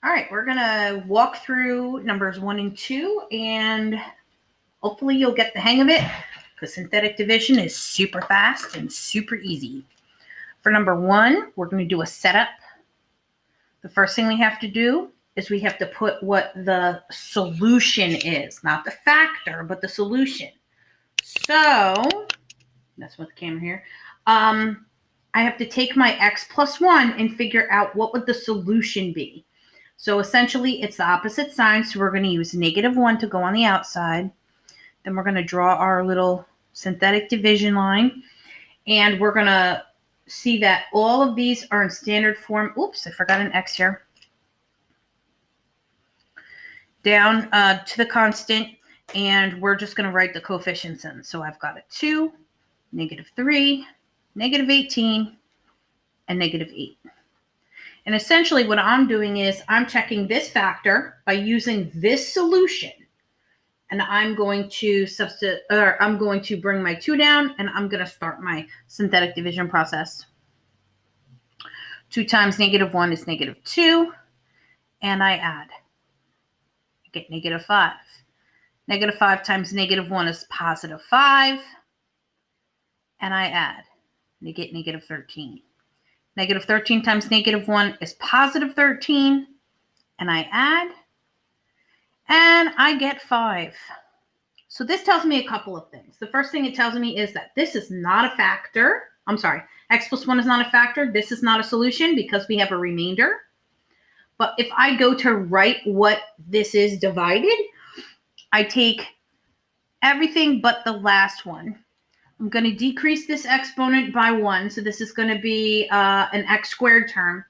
All right, we're going to walk through numbers 1 and 2, and hopefully you'll get the hang of it because synthetic division is super fast and super easy. For number 1, we're going to do a setup. The first thing we have to do is we have to put what the solution is, not the factor, but the solution. So, that's what the camera here. I have to take my x plus 1 and figure out what would the solution be. So essentially, it's the opposite sign. So we're going to use -1 to go on the outside. Then we're going to draw our little synthetic division line. And we're going to see that all of these are in standard form. Oops, I forgot an x here. Down to the constant. And we're just going to write the coefficients in. So I've got a 2, -3, -18, and -8. And essentially what I'm doing is I'm checking this factor by using this solution. And I'm going to bring my 2 down, and I'm going to start my synthetic division process. 2 times -1 is -2, and I add. I get -5. -5 times -1 is +5, and I add. And I get -13. -13 times -1 is +13, and I add, and I get 5. So this tells me a couple of things. The first thing it tells me is that this is not a factor. I'm sorry, x plus 1 is not a factor. This is not a solution because we have a remainder. But if I go to write what this is divided, I take everything but the last one. I'm going to decrease this exponent by 1. So this is going to be an x squared term.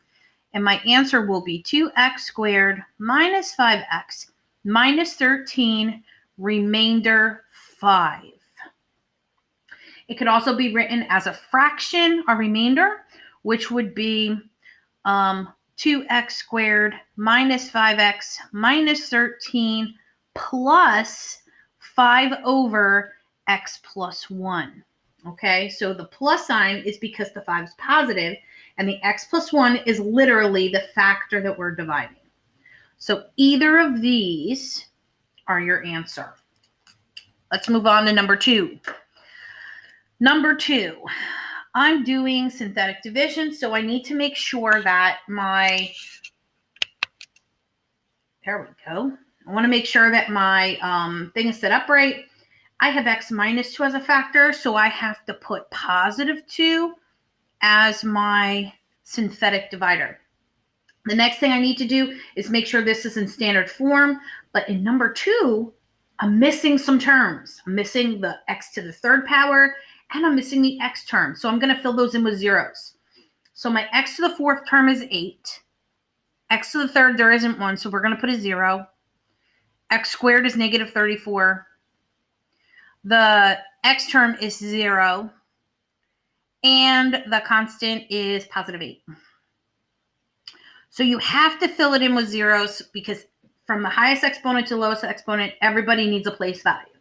And my answer will be 2x squared minus 5x minus 13, remainder 5. It could also be written as a fraction, a remainder, which would be 2x squared minus 5x minus 13 plus 5 over x plus 1. Okay, so the plus sign is because the 5 is positive, and the x plus 1 is literally the factor that we're dividing. So either of these are your answer. Let's move on to number 2. Number 2, I'm doing synthetic division, so I need to make sure that there we go. I want to make sure that my thing is set up right. I have x minus 2 as a factor, so I have to put +2 as my synthetic divider. The next thing I need to do is make sure this is in standard form, but in number 2, I'm missing some terms. I'm missing the x to the 3rd power, and I'm missing the x term, so I'm going to fill those in with zeros. So my x to the 4th term is 8. X to the 3rd, there isn't one, so we're going to put a 0. X squared is -34. The x term is 0, and the constant is +8. So you have to fill it in with zeros because from the highest exponent to the lowest exponent, everybody needs a place value.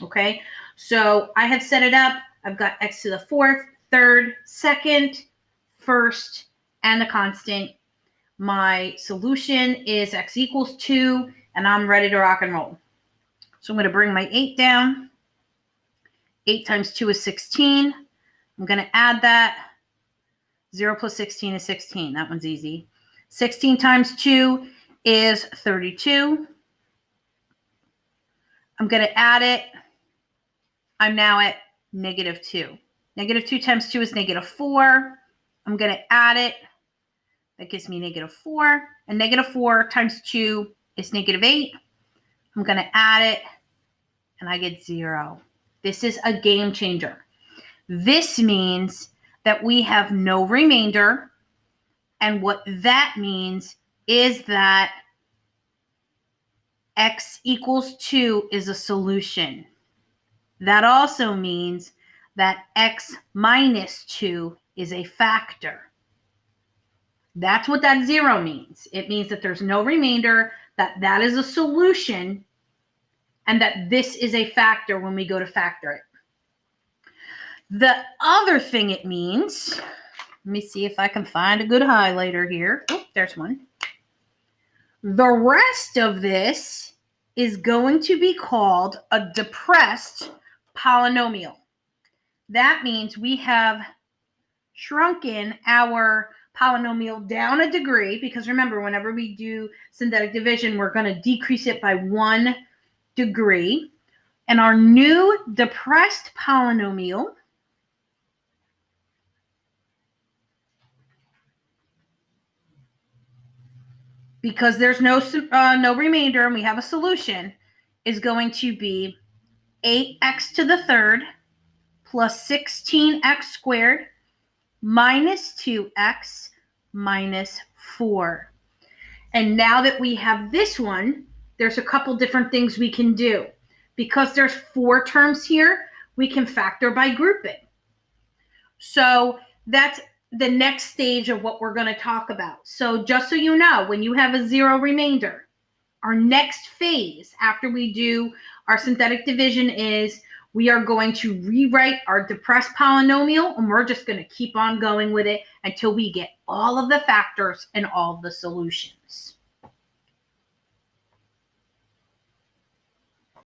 Okay, so I have set it up. I've got x to the 4th, 3rd, 2nd, 1st, and the constant. My solution is x equals 2, and I'm ready to rock and roll. So I'm going to bring my 8 down. 8 times 2 is 16. I'm going to add that. 0 plus 16 is 16. That one's easy. 16 times 2 is 32. I'm going to add it. I'm now at -2. -2 times 2 is -4. I'm going to add it. That gives me -4. And -4 times 2 is -8. I'm going to add it, and I get 0. This is a game changer. This means that we have no remainder, and what that means is that x equals 2 is a solution. That also means that x minus 2 is a factor. That's what that 0 means. It means that there's no remainder, that is a solution, and that this is a factor when we go to factor it. The other thing it means, let me see if I can find a good highlighter here. Oh, there's one. The rest of this is going to be called a depressed polynomial. That means we have shrunken our polynomial down a degree, because remember, whenever we do synthetic division, we're going to decrease it by 1 degree. And our new depressed polynomial because there's no remainder and we have a solution, is going to be 8x to the third plus 16x squared minus 2x minus 4. And now that we have this one, there's a couple different things we can do. Because there's 4 terms here, we can factor by grouping. So that's the next stage of what we're going to talk about. So just so you know, when you have a 0 remainder, our next phase after we do our synthetic division is we are going to rewrite our depressed polynomial, and we're just going to keep on going with it until we get all of the factors and all of the solutions.